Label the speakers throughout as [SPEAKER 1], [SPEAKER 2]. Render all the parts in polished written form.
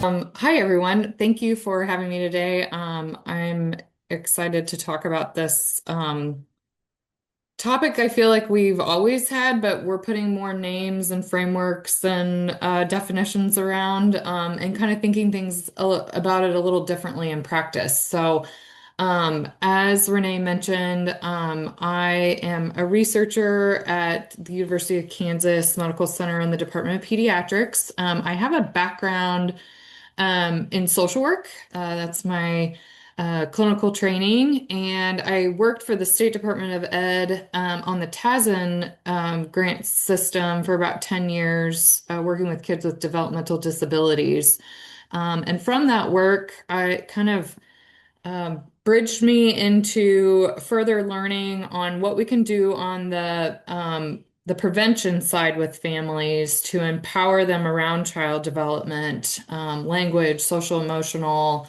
[SPEAKER 1] Hi, everyone. Thank you for having me today. I'm excited to talk about this topic I feel like we've always had, but we're putting more names and frameworks and definitions around and kind of thinking things about it a little differently in practice. As Renee mentioned, I am a researcher at the University of Kansas Medical Center in the Department of Pediatrics. I have a background in social work. That's my clinical training. And I worked for the State Department of Ed on the TASN grant system for about 10 years, working with kids with developmental disabilities. And from that work, I kind of bridged me into further learning on what we can do on the prevention side with families to empower them around child development, language, social, emotional,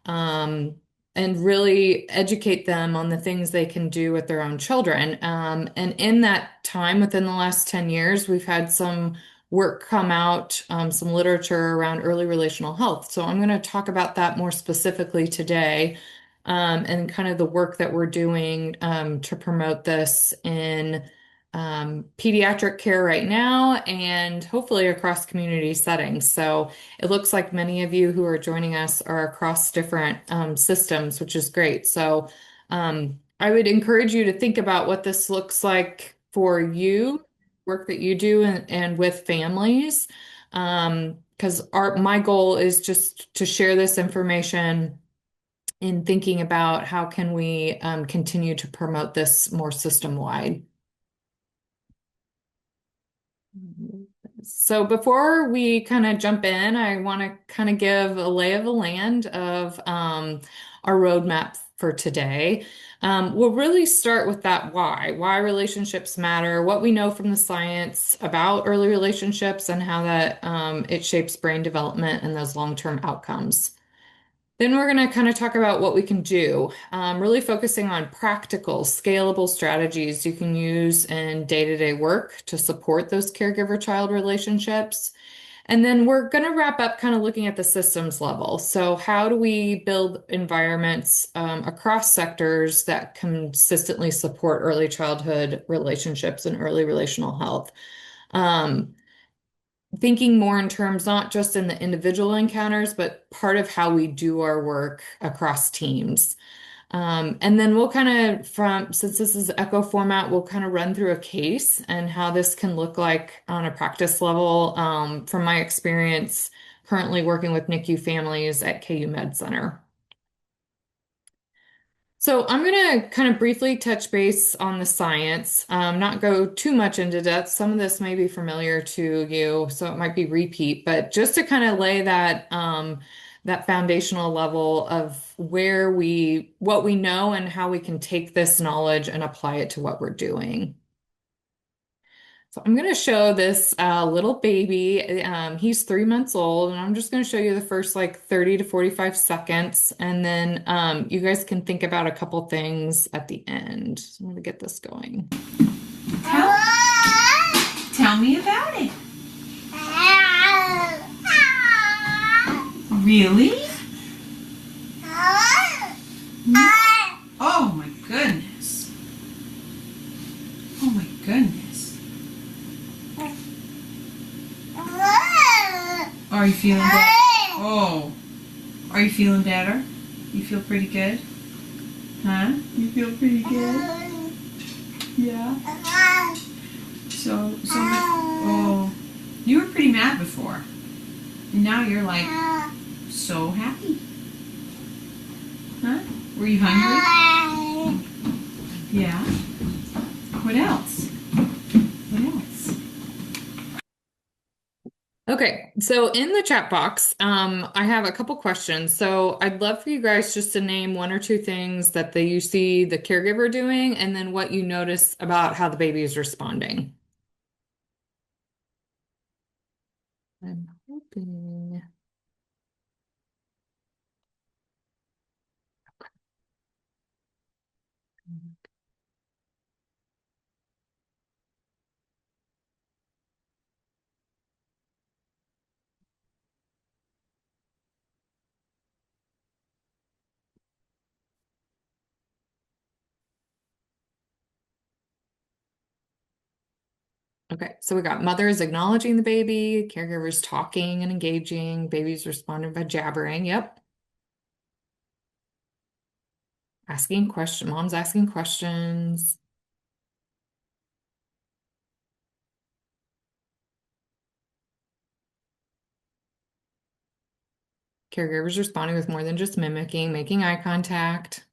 [SPEAKER 1] um, and really educate them on the things they can do with their own children. And in that time, within the last 10 years, we've had some work come out, some literature around early relational health. So I'm going to talk about that more specifically today, and kind of the work that we're doing to promote this in pediatric care right now and hopefully across community settings. So it looks like many of you who are joining us are across different systems, which is great. So I would encourage you to think about what this looks like for you, work that you do and with families. Because my goal is just to share this information in thinking about how can we continue to promote this more system-wide. So before we kind of jump in, I want to kind of give a lay of the land of our roadmap for today. We'll really start with that why relationships matter, what we know from the science about early relationships and how that it shapes brain development and those long-term outcomes. Then we're going to kind of talk about what we can do, really focusing on practical, scalable strategies you can use in day-to-day work to support those caregiver-child relationships. And then we're going to wrap up kind of looking at the systems level. So how do we build environments across sectors that consistently support early childhood relationships and early relational health? Um, Thinking more in terms not just in the individual encounters, but part of how we do our work across teams. And then we'll kind of, since this is echo format, we'll kind of run through a case and how this can look like on a practice level from my experience currently working with NICU families at KU Med Center. So I'm going to kind of briefly touch base on the science, not go too much into depth. Some of this may be familiar to you, so it might be repeat, but just to kind of lay that that foundational level of what we know and how we can take this knowledge and apply it to what we're doing. So I'm going to show this little baby. He's 3 months old, and I'm just going to show you the first like 30 to 45 seconds, and then you guys can think about a couple things at the end. So I'm going to get this going.
[SPEAKER 2] Tell, tell me about it. Really? Oh my goodness. Oh my goodness. Are you feeling better? Oh. Are you feeling better? You feel pretty good? Huh? You feel pretty good? Yeah. Oh. You were pretty mad before. And now you're like so happy. Huh? Were you hungry? Yeah. What else? What else?
[SPEAKER 1] Okay, so in the chat box, I have a couple questions. So I'd love for you guys just to name one or two things that you see the caregiver doing, and then what you notice about how the baby is responding. I'm hoping. Okay, so we got mothers acknowledging the baby, caregivers talking and engaging, babies responding by jabbering. Yep. Asking questions, mom's asking questions. Caregivers responding with more than just mimicking, making eye contact.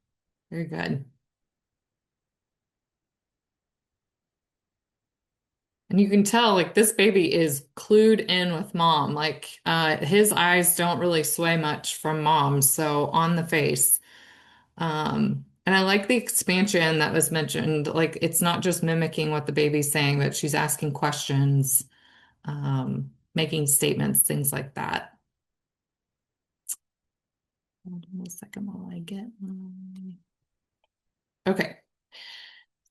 [SPEAKER 1] Very good. And you can tell like this baby is clued in with mom. Like his eyes don't really sway much from mom, so on the face. And I like the expansion that was mentioned. Like it's not just mimicking what the baby's saying, but she's asking questions, making statements, things like that. Hold on a second while I get Okay.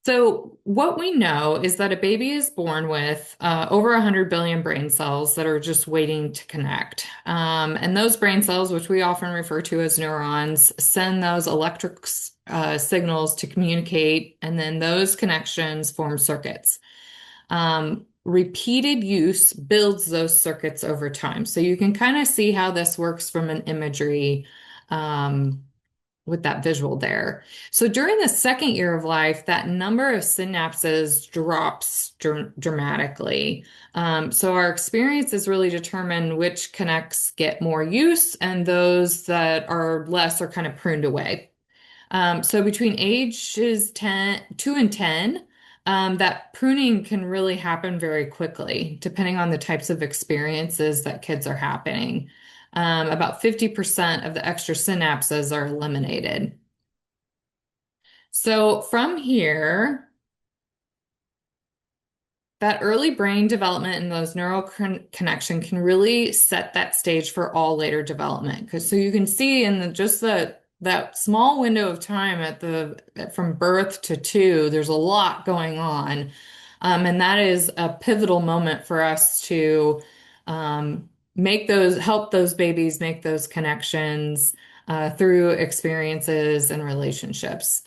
[SPEAKER 1] So what we know is that a baby is born with over 100 billion brain cells that are just waiting to connect. And those brain cells, which we often refer to as neurons, send those electric signals to communicate, and then those connections form circuits. Repeated use builds those circuits over time. So you can kind of see how this works from an imagery with that visual there. So during the second year of life, that number of synapses drops dramatically. So our experiences really determine which connects get more use and those that are less are kind of pruned away. So between ages 2 and 10, that pruning can really happen very quickly, depending on the types of experiences that kids are happening. About 50% of the extra synapses are eliminated. So from here, that early brain development and those neural connection can really set that stage for all later development. Because so you can see in just that small window of time from birth to two, there's a lot going on, and that is a pivotal moment for us to help those babies make those connections through experiences and relationships.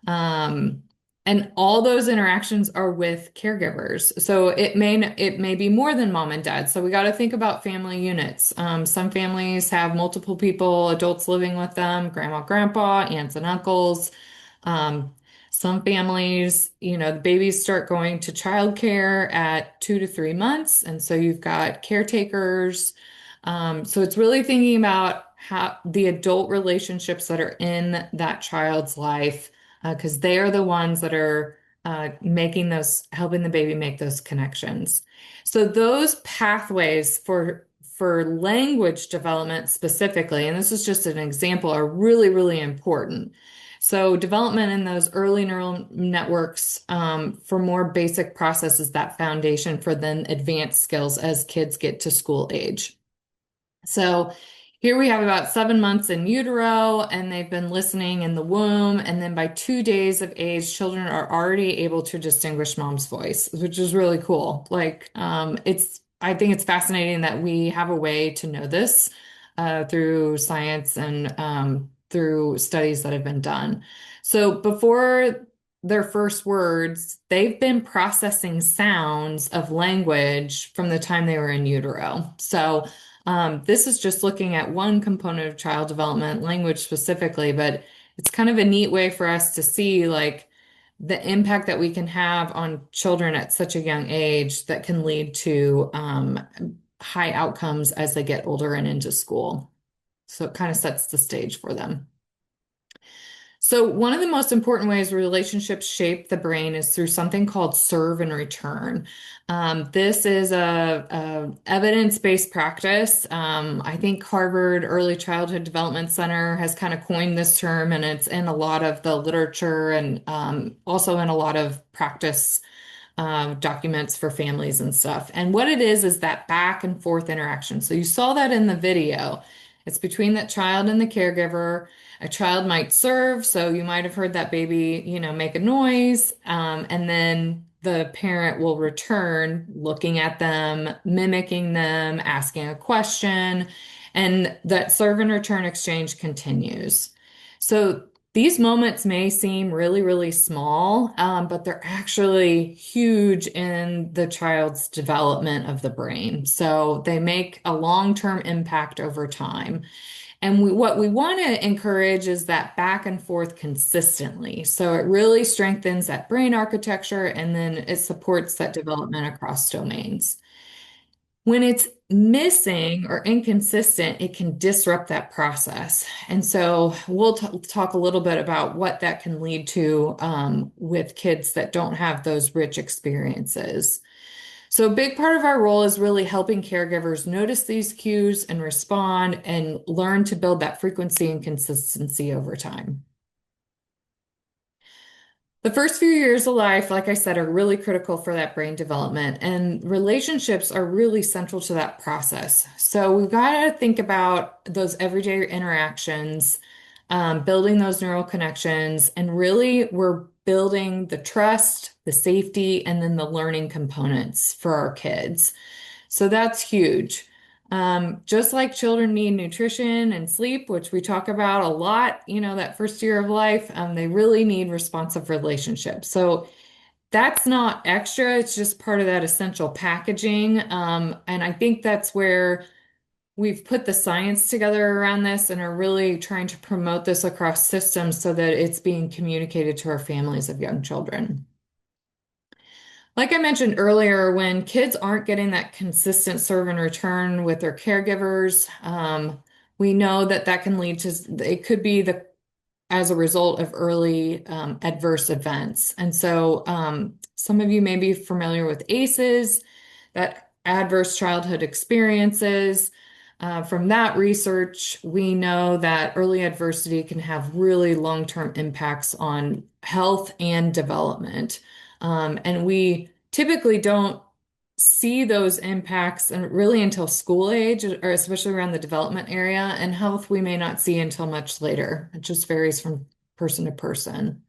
[SPEAKER 1] Um, and all those interactions are with caregivers. So it may be more than mom and dad. So we got to think about family units. Some families have multiple people, adults living with them, grandma, grandpa, aunts and uncles. Um, some families, the babies start going to childcare at 2 to 3 months, and so you've got caretakers. So it's really thinking about how the adult relationships that are in that child's life because they are the ones that are helping the baby make those connections. So those pathways for language development specifically, and this is just an example, are really, really important. So development in those early neural networks for more basic processes, that foundation for then advanced skills as kids get to school age. So here we have about 7 months in utero, and they've been listening in the womb. And then by 2 days of age, children are already able to distinguish mom's voice, which is really cool. I think it's fascinating that we have a way to know this through science and through studies that have been done. So before their first words, they've been processing sounds of language from the time they were in utero. So this is just looking at one component of child development, language specifically, but it's kind of a neat way for us to see like the impact that we can have on children at such a young age that can lead to high outcomes as they get older and into school. So it kind of sets the stage for them. So one of the most important ways relationships shape the brain is through something called serve and return. This is a evidence-based practice. I think Harvard Early Childhood Development Center has kind of coined this term, and it's in a lot of the literature and also in a lot of practice documents for families and stuff. And what it is that back and forth interaction. So you saw that in the video. It's between that child and the caregiver. A child might serve, so you might have heard that baby, make a noise, and then the parent will return, looking at them, mimicking them, asking a question, and that serve and return exchange continues. So These moments may seem really, really small, but they're actually huge in the child's development of the brain. So they make a long-term impact over time. And what we want to encourage is that back and forth consistently. So it really strengthens that brain architecture and then it supports that development across domains. When it's missing or inconsistent, it can disrupt that process. And so we'll talk a little bit about what that can lead to with kids that don't have those rich experiences. So, a big part of our role is really helping caregivers notice these cues and respond and learn to build that frequency and consistency over time. The first few years of life, like I said, are really critical for that brain development, and relationships are really central to that process. So we've got to think about those everyday interactions, building those neural connections, and really we're building the trust, the safety, and then the learning components for our kids. So that's huge. Just like children need nutrition and sleep, which we talk about a lot, that first year of life, they really need responsive relationships. So that's not extra, it's just part of that essential packaging. And I think that's where we've put the science together around this and are really trying to promote this across systems so that it's being communicated to our families of young children. Like I mentioned earlier, when kids aren't getting that consistent serve and return with their caregivers, we know that that can lead to, it could be as a result of early adverse events. And so some of you may be familiar with ACEs, that adverse childhood experiences. From that research, we know that early adversity can have really long-term impacts on health and development. And we typically don't see those impacts and really until school age, or especially around the development area. And health, we may not see until much later. It just varies from person to person.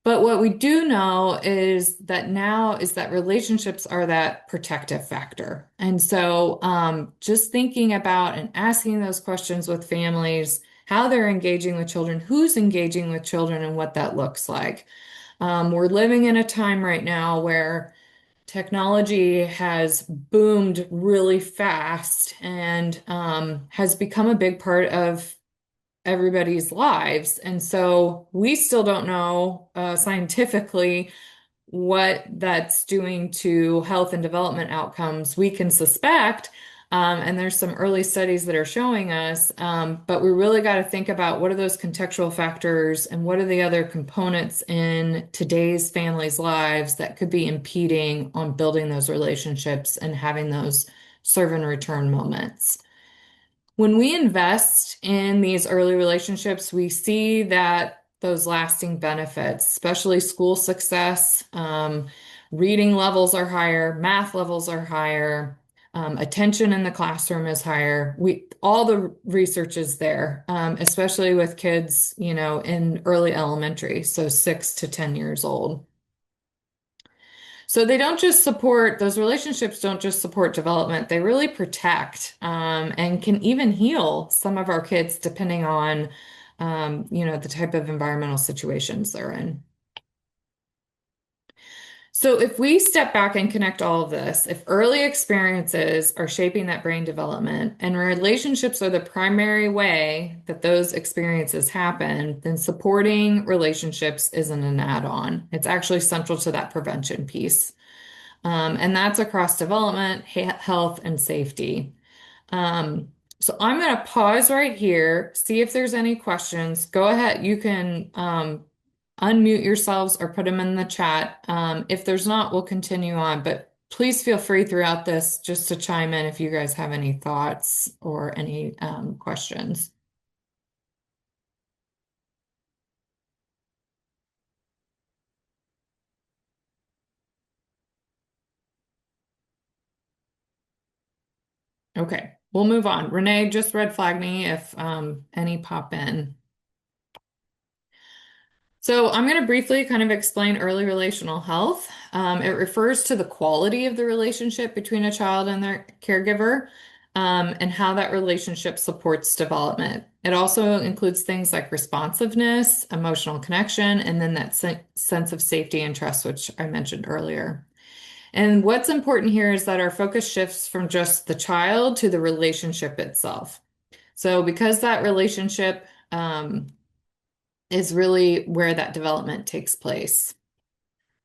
[SPEAKER 1] But what we do know is that now is that relationships are that protective factor. And so just thinking about and asking those questions with families, how they're engaging with children, who's engaging with children, and what that looks like. We're living in a time right now where technology has boomed really fast and has become a big part of everybody's lives. And so we still don't know scientifically what that's doing to health and development outcomes. We can suspect, and there's some early studies that are showing us, but we really got to think about what are those contextual factors and what are the other components in today's families' lives that could be impeding on building those relationships and having those serve and return moments. When we invest in these early relationships, we see that those lasting benefits, especially school success, reading levels are higher, math levels are higher, attention in the classroom is higher. All the research is there, especially with kids, in early elementary, so 6 to 10 years old. So they don't just support, those relationships don't just support development, they really protect and can even heal some of our kids depending on, the type of environmental situations they're in. So if we step back and connect all of this, if early experiences are shaping that brain development and relationships are the primary way that those experiences happen, then supporting relationships isn't an add-on. It's actually central to that prevention piece. And that's across development, health, and safety. So I'm going to pause right here, see if there's any questions. Go ahead. You can unmute yourselves or put them in the chat. If there's not, we'll continue on. But please feel free throughout this just to chime in if you guys have any thoughts or any questions. Okay, we'll move on. Renee, just red flag me if any pop in. So I'm going to briefly kind of explain early relational health. It refers to the quality of the relationship between a child and their caregiver. and how that relationship supports development. It also includes things like responsiveness, emotional connection, and then that sense of safety and trust, which I mentioned earlier. And what's important here is that our focus shifts from just the child to the relationship itself. So, because that relationship is really where that development takes place.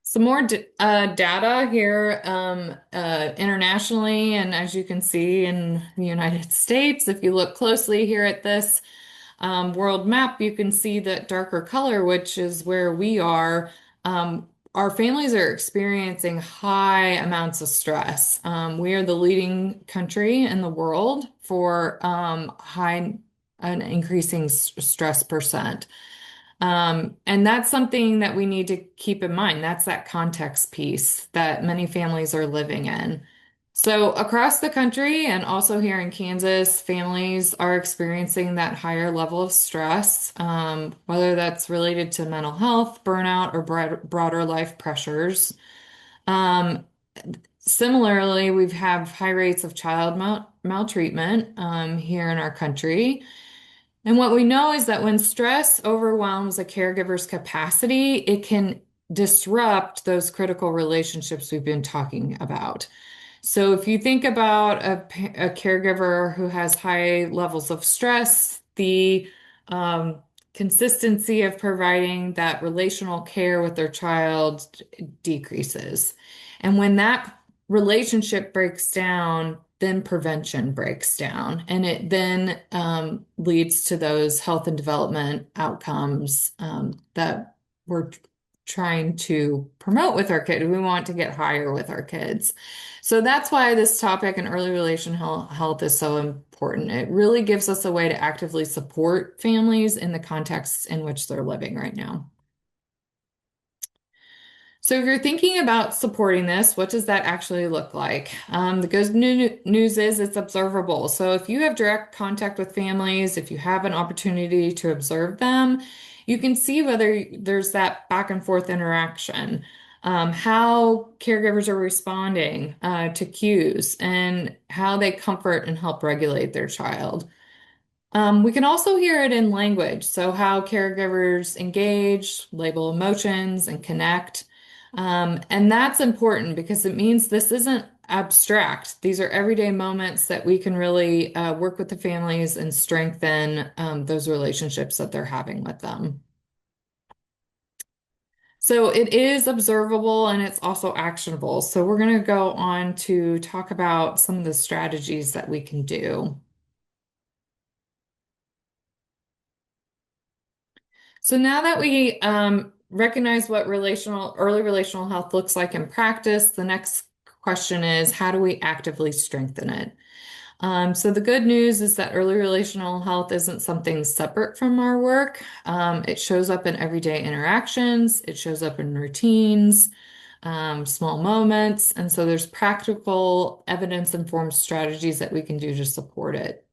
[SPEAKER 1] Some more data here internationally, and as you can see in the United States, if you look closely here at this world map, you can see that darker color, which is where we are. Our families are experiencing high amounts of stress. We are the leading country in the world for high an increasing stress percent. And that's something that we need to keep in mind. That's that context piece that many families are living in. So, across the country and also here in Kansas, families are experiencing that higher level of stress, whether that's related to mental health, burnout, or broader life pressures. Um, Similarly, we have high rates of child maltreatment here in our country. And what we know is that when stress overwhelms a caregiver's capacity, it can disrupt those critical relationships we've been talking about. So if you think about a caregiver who has high levels of stress, the um, consistency of providing that relational care with their child decreases. And when that relationship breaks down, then prevention breaks down, and it then leads to those health and development outcomes that we're trying to promote with our kids. We want to get higher with our kids. So that's why this topic in early relational health is so important. It really gives us a way to actively support families in the contexts in which they're living right now. So if you're thinking about supporting this, what does that actually look like? The good news is it's observable. So if you have direct contact with families, if you have an opportunity to observe them, you can see whether there's that back and forth interaction, how caregivers are responding to cues, and how they comfort and help regulate their child. We can also hear it in language, so how caregivers engage, label emotions, and connect. And that's important because it means this isn't abstract. These are everyday moments that we can really work with the families and strengthen those relationships that they're having with them. So it is observable and it's also actionable. So we're going to go on to talk about some of the strategies that we can do. So now that we recognize what early relational health looks like in practice, the next question is how do we actively strengthen it? So the good news is that early relational health isn't something separate from our work. It shows up in everyday interactions, it shows up in routines, small moments, and so there's practical evidence-informed strategies that we can do to support it.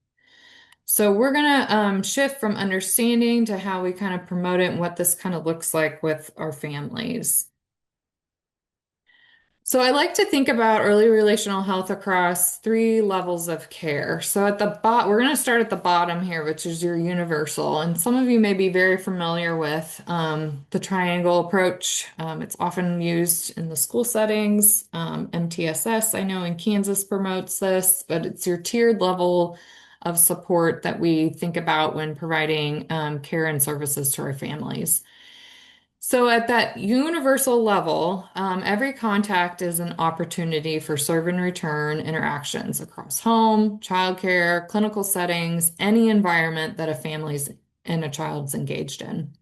[SPEAKER 1] So we're going to shift from understanding to how we kind of promote it and what this kind of looks like with our families. So I like to think about early relational health across three levels of care. So at the bottom, we're going to start at the bottom here, which is your universal. And some of you may be very familiar with the triangle approach. It's often used in the school settings. MTSS, I know in Kansas promotes this, but it's your tiered level of support that we think about when providing care and services to our families. So, at that universal level, every contact is an opportunity for serve and return interactions across home, childcare, clinical settings, any environment that a family's and a child's engaged in.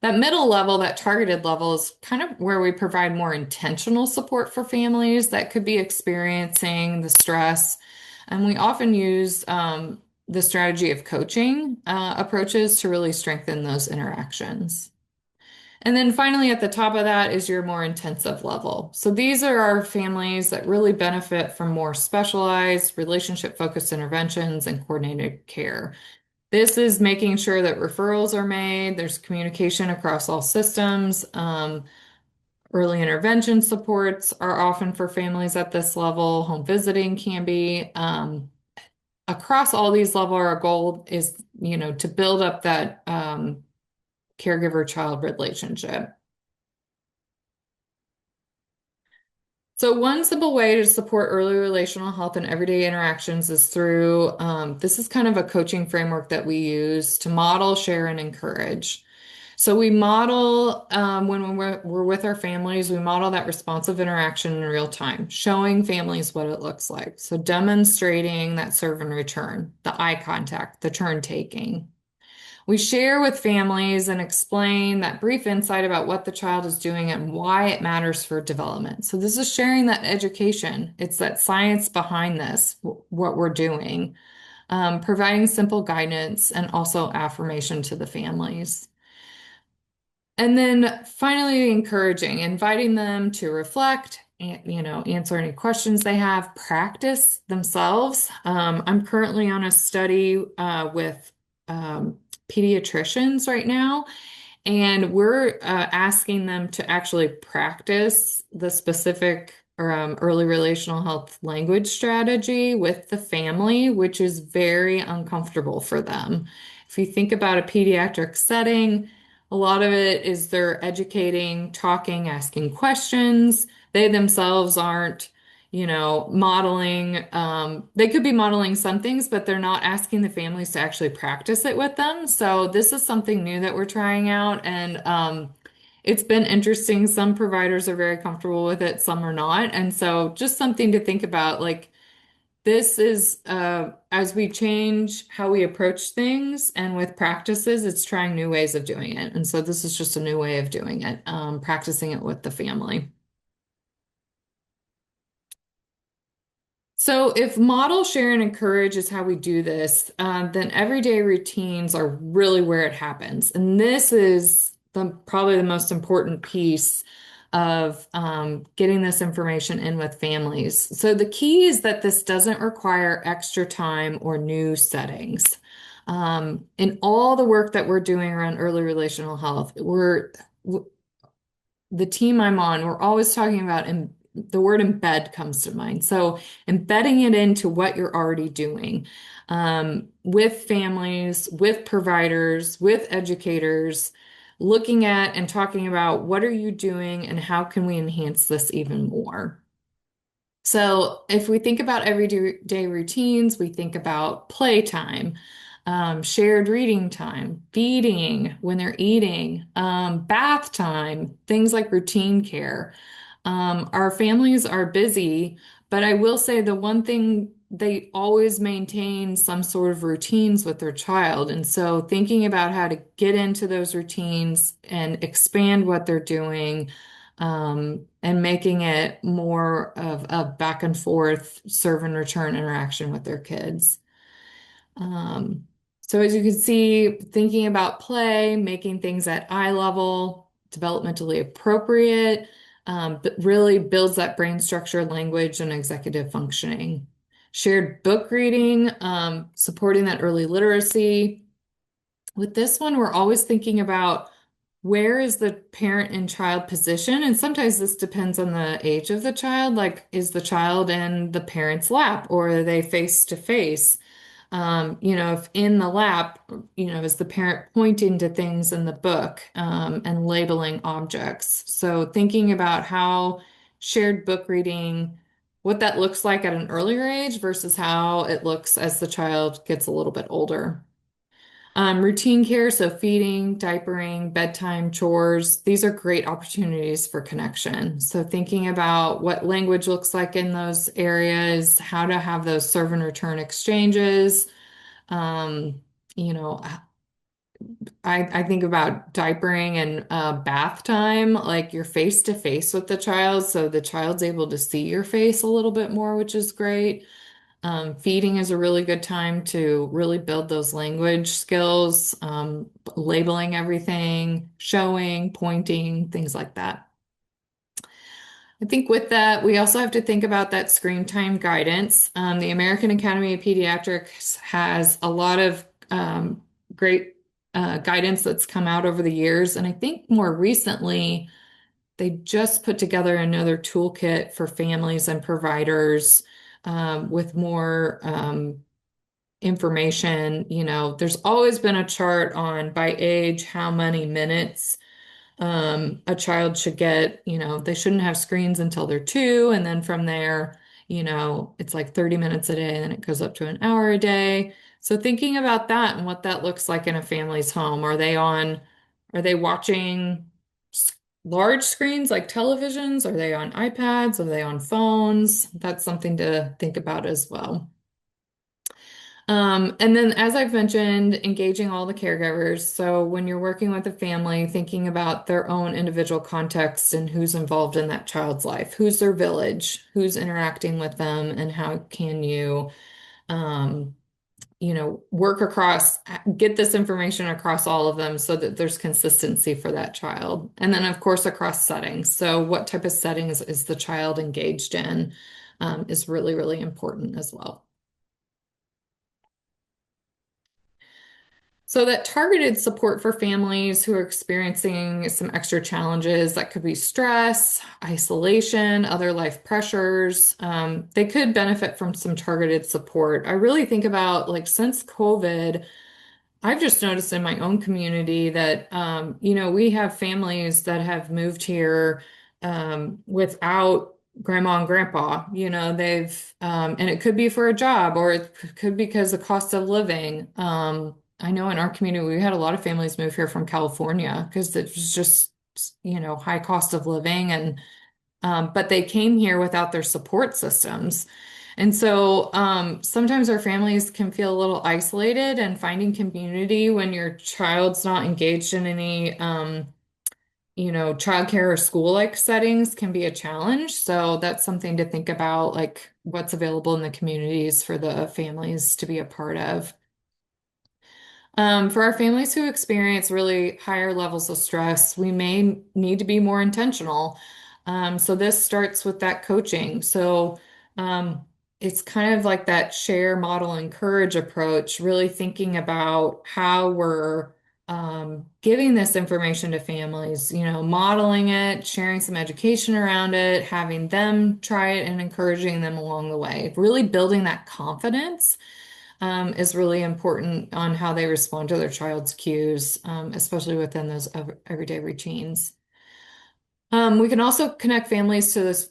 [SPEAKER 1] That middle level, that targeted level, is kind of where we provide more intentional support for families that could be experiencing the stress. And we often use the strategy of coaching approaches to really strengthen those interactions. And then finally, at the top of that is your more intensive level. So these are our families that really benefit from more specialized, relationship-focused interventions and coordinated care. This is making sure that referrals are made, there's communication across all systems, Early intervention supports are often for families at this level. Home visiting can be. Across all these levels, our goal is, to build up that caregiver-child relationship. So one simple way to support early relational health and everyday interactions is through, this is kind of a coaching framework that we use to model, share, and encourage. So we model, when we're with our families, we model that responsive interaction in real time, showing families what it looks like. So demonstrating that serve and return, the eye contact, the turn taking. We share with families and explain that brief insight about what the child is doing and why it matters for development. So this is sharing that education. It's that science behind this, what we're doing, providing simple guidance and also affirmation to the families. And then finally, encouraging, inviting them to reflect, and, answer any questions they have, practice themselves. I'm currently on a study with pediatricians right now, and we're asking them to actually practice the specific early relational health language strategy with the family, which is very uncomfortable for them. If you think about a pediatric setting, a lot of it is they're educating, talking, asking questions. They themselves aren't, modeling. They could be modeling some things, but they're not asking the families to actually practice it with them. So this is something new that we're trying out, and it's been interesting. Some providers are very comfortable with it, some are not. And so just something to think about, like this is as we change how we approach things and with practices, it's trying new ways of doing it. And so this is just a new way of doing it, practicing it with the family. So if model, share, and encourage is how we do this, then everyday routines are really where it happens. And this is probably the most important piece of getting this information in with families. So the key is that this doesn't require extra time or new settings. In all the work that we're doing around early relational health, the team I'm on, we're always talking about, and the word embed comes to mind. So embedding it into what you're already doing, with families, with providers, with educators, looking at and talking about what are you doing and how can we enhance this even more. So if we think about everyday routines, we think about playtime, shared reading time, feeding when they're eating, bath time, things like routine care. Our families are busy, but I will say the one thing they always maintain some sort of routines with their child. And so thinking about how to get into those routines and expand what they're doing, and making it more of a back and forth serve and return interaction with their kids. Um, so as you can see, thinking about play, making things at eye level, developmentally appropriate, but really builds that brain structure, language, and executive functioning. Shared book reading, supporting that early literacy. With this one, we're always thinking about where is the parent and child position? And sometimes this depends on the age of the child. Like, is the child in the parent's lap or are they face to face? If in the lap, is the parent pointing to things in the book, and labeling objects? So thinking about how shared book reading, what that looks like at an earlier age versus how it looks as the child gets a little bit older. Routine care, so feeding, diapering, bedtime, chores, these are great opportunities for connection. So thinking about what language looks like in those areas, how to have those serve and return exchanges. Um, you know, I think about diapering and bath time, like you're face to face with the child, so the child's able to see your face a little bit more, which is great. Feeding is a really good time to really build those language skills, labeling everything, showing, pointing, things like that. I think with that, we also have to think about that screen time guidance. The American Academy of Pediatrics has a lot of great guidance that's come out over the years. And I think more recently, they just put together another toolkit for families and providers with more information. There's always been a chart on by age, how many minutes a child should get. They shouldn't have screens until they're 2, and then from there, it's like 30 minutes a day, and then it goes up to an hour a day. So thinking about that and what that looks like in a family's home. Are they watching large screens like televisions? Are they on iPads? Are they on phones? That's something to think about as well. And then, as I've mentioned, engaging all the caregivers. So, when you're working with a family, thinking about their own individual context and who's involved in that child's life, who's their village, who's interacting with them, and how can you, um, work across, get this information across all of them so that there's consistency for that child. And then, of course, across settings. So, what type of settings is the child engaged in, is really, really important as well. So that targeted support for families who are experiencing some extra challenges, that could be stress, isolation, other life pressures. They could benefit from some targeted support. I really think about, like, since COVID, I've just noticed in my own community that, we have families that have moved here without grandma and grandpa. And it could be for a job, or it could be because of cost of living. I know in our community, we had a lot of families move here from California because it was just, high cost of living. But they came here without their support systems. And so sometimes our families can feel a little isolated, and finding community when your child's not engaged in any, childcare or school-like settings can be a challenge. So that's something to think about, like what's available in the communities for the families to be a part of. For our families who experience really higher levels of stress, we may need to be more intentional. So this starts with that coaching. So it's kind of like that share, model, encourage approach, really thinking about how we're giving this information to families, modeling it, sharing some education around it, having them try it, and encouraging them along the way. Really building that confidence is really important on how they respond to their child's cues, especially within those everyday routines. We can also connect families to this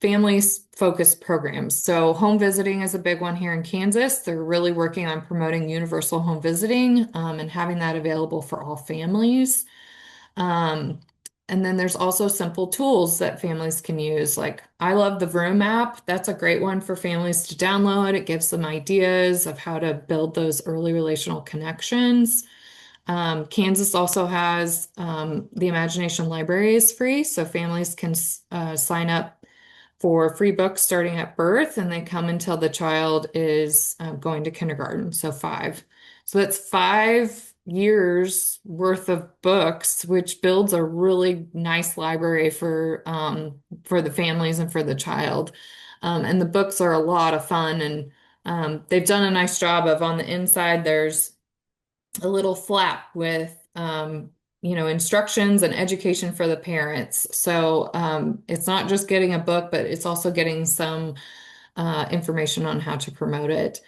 [SPEAKER 1] families focused programs. So home visiting is a big one here in Kansas. They're really working on promoting universal home visiting and having that available for all families. Um, and then there's also simple tools that families can use. Like, I love the Vroom app. That's a great one for families to download. It gives them ideas of how to build those early relational connections. Kansas also has the Imagination Library is free, so families can sign up for free books starting at birth, and they come until the child is going to kindergarten, so 5. So that's 5 years worth of books, which builds a really nice library for the families and for the child. And the books are a lot of fun, and they've done a nice job of, on the inside, there's a little flap with instructions and education for the parents. So it's not just getting a book, but it's also getting some information on how to promote it.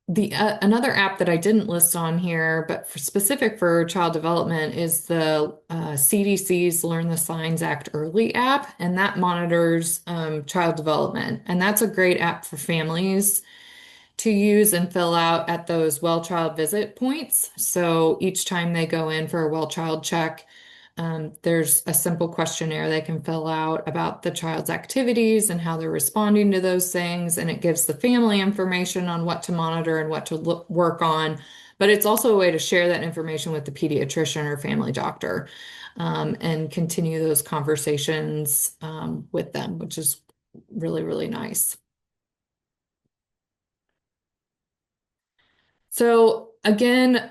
[SPEAKER 1] The another app that I didn't list on here, but specific for child development, is the CDC's Learn the Signs Act Early app, and that monitors child development. And that's a great app for families to use and fill out at those well child visit points. So each time they go in for a well child check, there's a simple questionnaire they can fill out about the child's activities and how they're responding to those things. And it gives the family information on what to monitor and what to work on. But it's also a way to share that information with the pediatrician or family doctor, and continue those conversations with them, which is really, really nice. So again,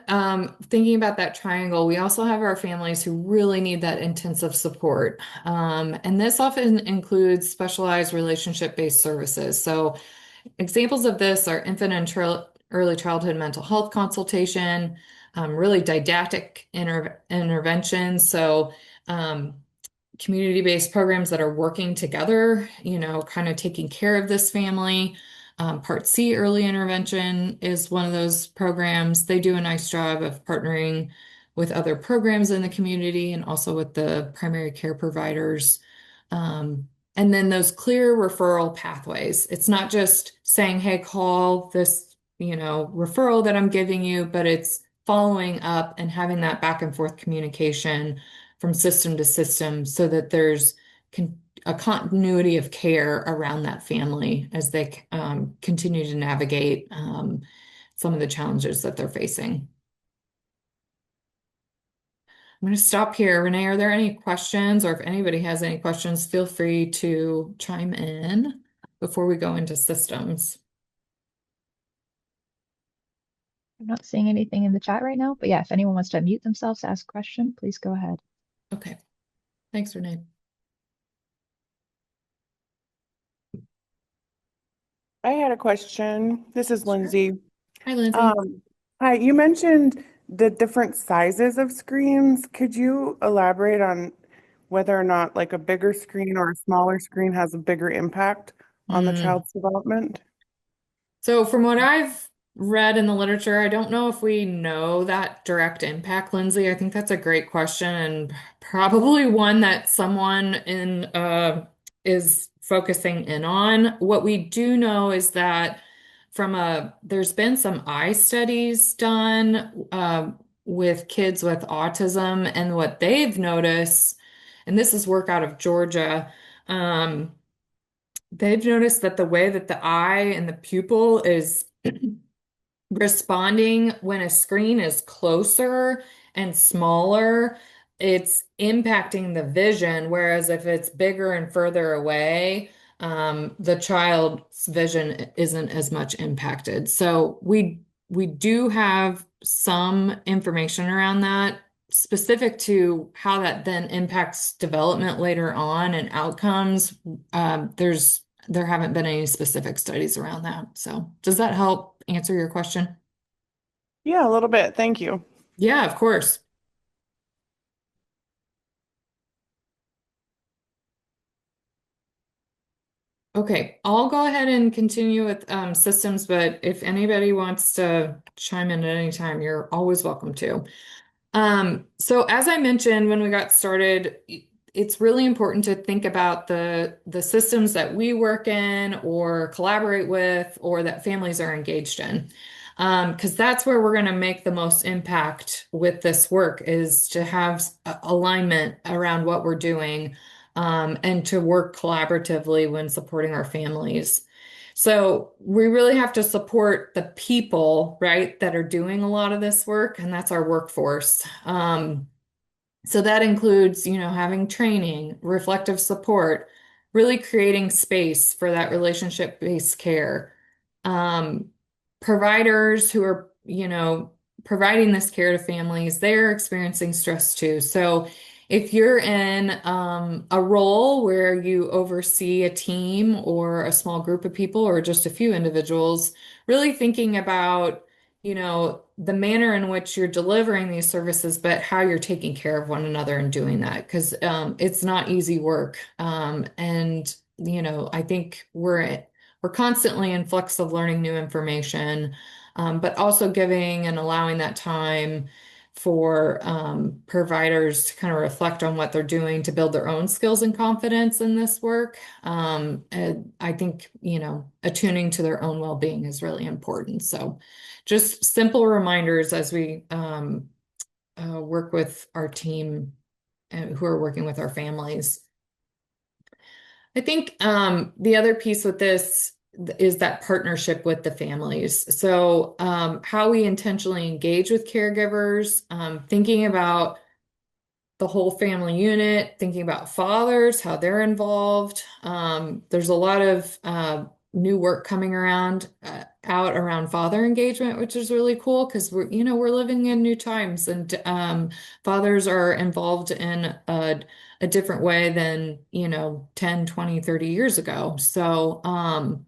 [SPEAKER 1] thinking about that triangle, we also have our families who really need that intensive support. And this often includes specialized relationship-based services. So examples of this are infant and early childhood mental health consultation, really didactic interventions. So um, community-based programs that are working together, kind of taking care of this family. Part C early intervention is one of those programs. They do a nice job of partnering with other programs in the community and also with the primary care providers. And then those clear referral pathways. It's not just saying, hey, call this, referral that I'm giving you, but it's following up and having that back and forth communication from system to system so that there's a continuity of care around that family as they continue to navigate some of the challenges that they're facing. I'm going to stop here. Renee, are there any questions? Or if anybody has any questions, feel free to chime in before we go into systems.
[SPEAKER 3] I'm not seeing anything in the chat right now, but yeah, if anyone wants to unmute themselves to ask a question, please go ahead.
[SPEAKER 1] Okay. Thanks, Renee.
[SPEAKER 4] I had a question. This is Lindsay.
[SPEAKER 1] Hi, Lindsay.
[SPEAKER 4] Hi, you mentioned the different sizes of screens. Could you elaborate on whether or not like a bigger screen or a smaller screen has a bigger impact on the child's development?
[SPEAKER 1] So from what I've read in the literature, I don't know if we know that direct impact, Lindsay. I think that's a great question and probably one that someone in is focusing in on. What we do know is that there's been some eye studies done with kids with autism, and what they've noticed, and this is work out of Georgia, they've noticed that the way that the eye and the pupil is responding when a screen is closer and smaller, it's impacting the vision. Whereas if it's bigger and further away, the child's vision isn't as much impacted. So we do have some information around that specific to how that then impacts development later on and outcomes. There haven't been any specific studies around that. So does that help answer your question?
[SPEAKER 4] Yeah, a little bit. Thank you.
[SPEAKER 1] Yeah, of course. Okay, I'll go ahead and continue with systems, but if anybody wants to chime in at any time, you're always welcome to. So as I mentioned when we got started, it's really important to think about the systems that we work in or collaborate with or that families are engaged in. Because that's where we're going to make the most impact with this work is to have alignment around what we're doing and to work collaboratively when supporting our families. So we really have to support the people, right, that are doing a lot of this work, and that's our workforce. So that includes, having training, reflective support, really creating space for that relationship-based care. Providers who are, providing this care to families, they're experiencing stress too. So if you're in a role where you oversee a team or a small group of people or just a few individuals, really thinking about, the manner in which you're delivering these services, but how you're taking care of one another and doing that, because it's not easy work. And, I think we're constantly in flux of learning new information, but also giving and allowing that time for providers to kind of reflect on what they're doing to build their own skills and confidence in this work. And I think, attuning to their own well-being is really important. So just simple reminders as we work with our team who are working with our families. I think the other piece with this is that partnership with the families. So how we intentionally engage with caregivers, thinking about the whole family unit, thinking about fathers, how they're involved. There's a lot of new work coming out around father engagement, which is really cool because we're living in new times, and fathers are involved in a different way than 10, 20, 30 years ago. So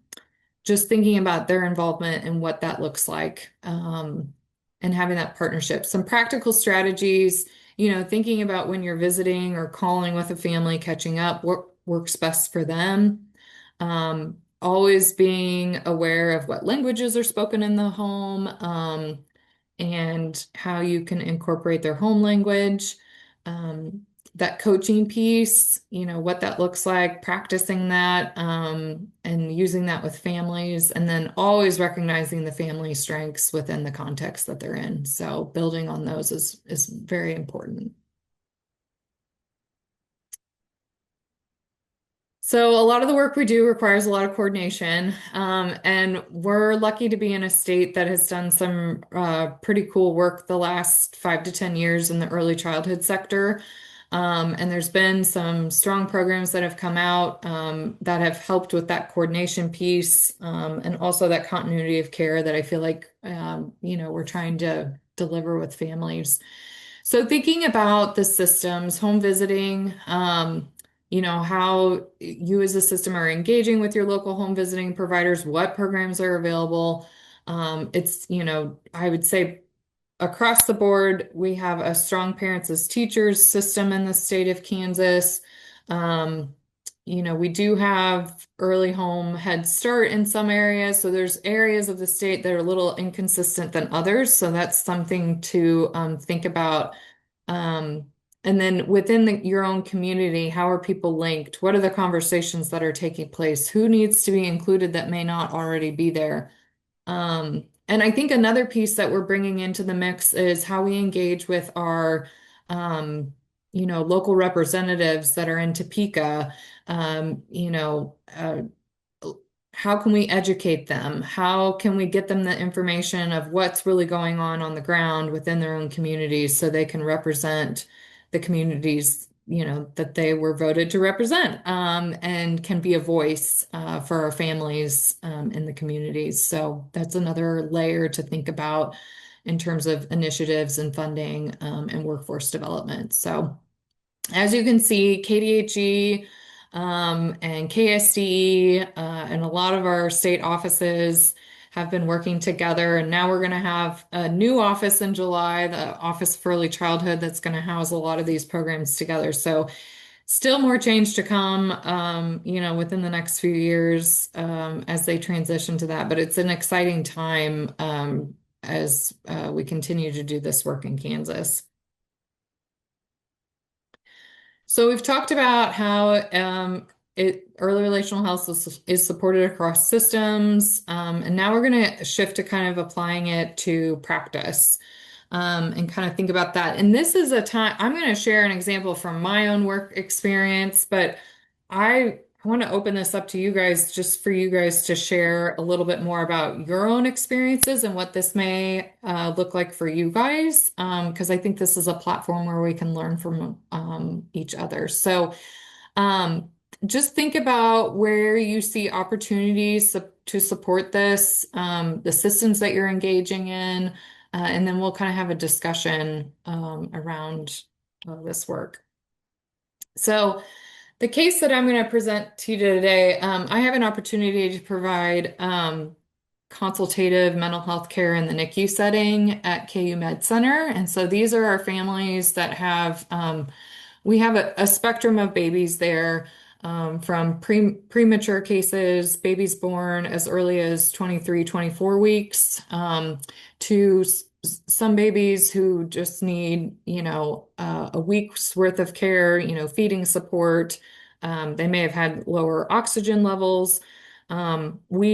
[SPEAKER 1] just thinking about their involvement and what that looks like, and having that partnership. Some practical strategies thinking about when you're visiting or calling with a family, catching up, what works best for them. Always being aware of what languages are spoken in the home, and how you can incorporate their home language. Um, that coaching piece, what that looks like, practicing that, and using that with families, and then always recognizing the family strengths within the context that they're in. So building on those is very important. So a lot of the work we do requires a lot of coordination, and we're lucky to be in a state that has done some pretty cool work the last 5 to 10 years in the early childhood sector. And there's been some strong programs that have come out that have helped with that coordination piece, and also that continuity of care that I feel like we're trying to deliver with families. So thinking about the systems, home visiting, how you as a system are engaging with your local home visiting providers, what programs are available. I would say across the board, we have a strong parents as teachers system in the state of Kansas. We do have early home head start in some areas. So there's areas of the state that are a little inconsistent than others. So that's something to think about. Um, and then within your own community, how are people linked? What are the conversations that are taking place? Who needs to be included that may not already be there? And I think another piece that we're bringing into the mix is how we engage with our, local representatives that are in Topeka. Um, you know, uh, how can we educate them? How can we get them the information of what's really going on the ground within their own communities so they can represent the communities, that they were voted to represent, and can be a voice for our families in the communities. So that's another layer to think about in terms of initiatives and funding, and workforce development. So as you can see, KDHE, and KSDE, and a lot of our state offices have been working together. And now we're going to have a new office in July, the Office for Early Childhood, that's going to house a lot of these programs together. So still more change to come, within the next few years, as they transition to that. But it's an exciting time, as we continue to do this work in Kansas. So we've talked about how early relational health is supported across systems, and now we're going to shift to kind of applying it to practice, and kind of think about that. And this is a time I'm going to share an example from my own work experience, but I want to open this up to you guys, just for you guys to share a little bit more about your own experiences and what this may look like for you guys, because I think this is a platform where we can learn from each other. So just think about where you see opportunities to support this, the systems that you're engaging in, and then we'll kind of have a discussion around this work. So the case that I'm going to present to you today, I have an opportunity to provide consultative mental health care in the NICU setting at KU Med Center. And so these are our families that have, we have a spectrum of babies there, from premature cases, babies born as early as 23, 24 weeks, to some babies who just need, a week's worth of care, feeding support. They may have had lower oxygen levels. Being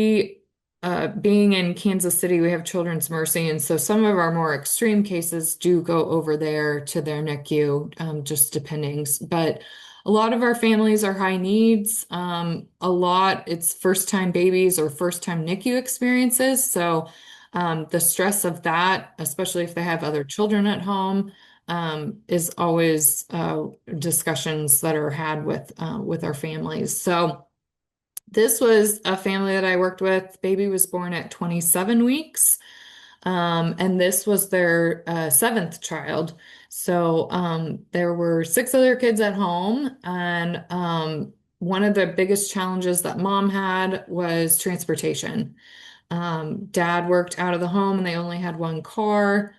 [SPEAKER 1] in Kansas City, we have Children's Mercy, and so some of our more extreme cases do go over there to their NICU, just depending. But a lot of our families are high needs. It's first-time babies or first-time NICU experiences. So the stress of that, especially if they have other children at home, is always discussions that are had with our families. So this was a family that I worked with. Baby was born at 27 weeks, and this was their seventh child. So there were 6 other kids at home, and one of the biggest challenges that mom had was transportation. Dad worked out of the home and they only had one car.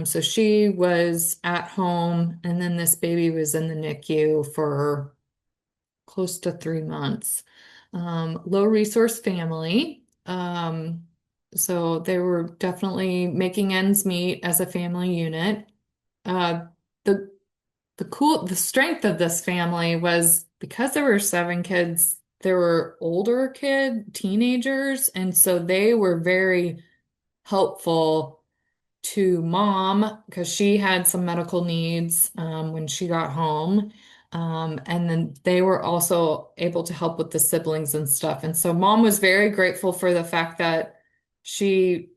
[SPEAKER 1] So she was at home, and then this baby was in the NICU for close to 3 months. Low resource family. So they were definitely making ends meet as a family unit. Uh, the the strength of this family was because there were 7 kids, there were older teenagers, and so they were very helpful to mom because she had some medical needs when she got home. And then they were also able to help with the siblings and stuff. And so mom was very grateful for the fact that she,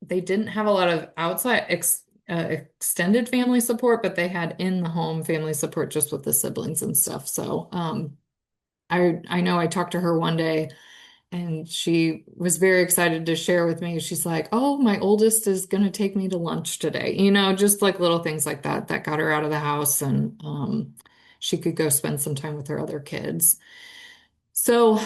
[SPEAKER 1] they didn't have a lot of outside extended family support, but they had in the home family support just with the siblings and stuff. So I know I talked to her one day and she was very excited to share with me. She's like, "Oh, my oldest is going to take me to lunch today." Just like little things like that that got her out of the house and she could go spend some time with her other kids. So,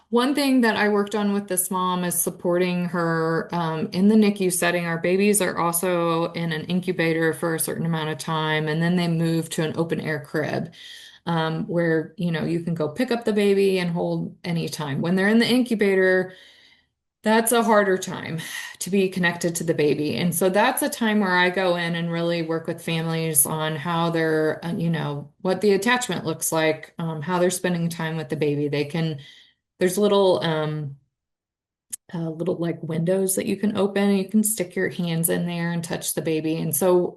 [SPEAKER 1] one thing that I worked on with this mom is supporting her in the NICU setting. Our babies are also in an incubator for a certain amount of time, and then they move to an open air crib where you can go pick up the baby and hold anytime. When they're in the incubator, that's a harder time to be connected to the baby. And so that's a time where I go in and really work with families on how they're, what the attachment looks like, how they're spending time with the baby. There's little like windows that you can open. You can stick your hands in there and touch the baby. And so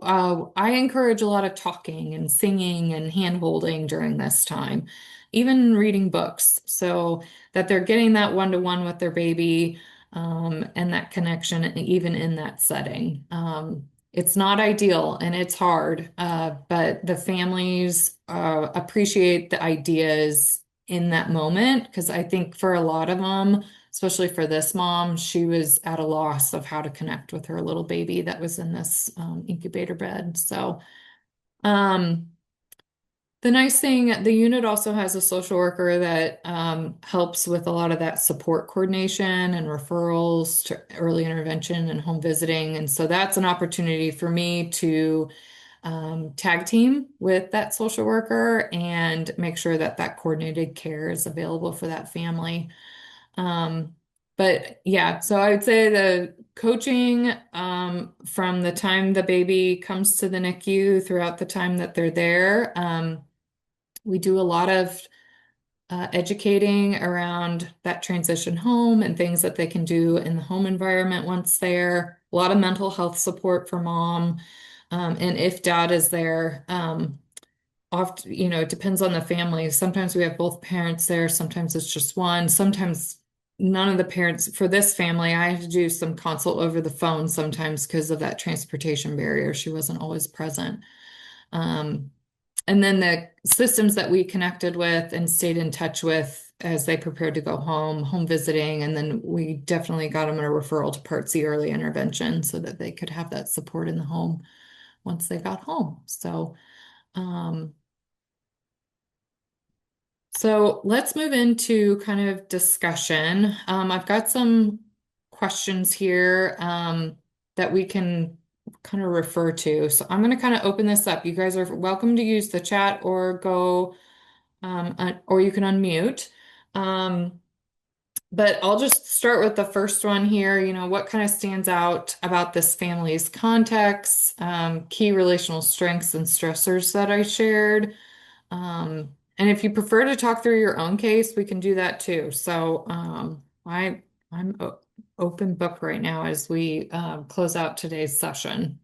[SPEAKER 1] I encourage a lot of talking and singing and hand holding during this time, even reading books, so that they're getting that one-to-one with their baby and that connection, even in that setting. It's not ideal and it's hard, but the families appreciate the ideas in that moment because I think for a lot of them, especially for this mom, she was at a loss of how to connect with her little baby that was in this incubator bed. So, the nice thing, the unit also has a social worker that helps with a lot of that support coordination and referrals to early intervention and home visiting. And so that's an opportunity for me to tag team with that social worker and make sure that that coordinated care is available for that family. But yeah, so I would say the coaching from the time the baby comes to the NICU throughout the time that they're there. We do a lot of educating around that transition home and things that they can do in the home environment once there. A lot of mental health support for mom. And if dad is there, often, it depends on the family. Sometimes we have both parents there, sometimes it's just one, sometimes none of the parents. For this family, I had to do some consult over the phone sometimes because of that transportation barrier. She wasn't always present. And then the systems that we connected with and stayed in touch with as they prepared to go home visiting, and then we definitely got them a referral to Part C early intervention so that they could have that support in the home once they got home. So let's move into kind of discussion. I've got some questions here that we can kind of refer to. So I'm going to kind of open this up. You guys are welcome to use the chat or or you can unmute. But I'll just start with the first one here. What kind of stands out about this family's context, key relational strengths and stressors that I shared. And if you prefer to talk through your own case, we can do that too. So I'm open book right now as we close out today's session.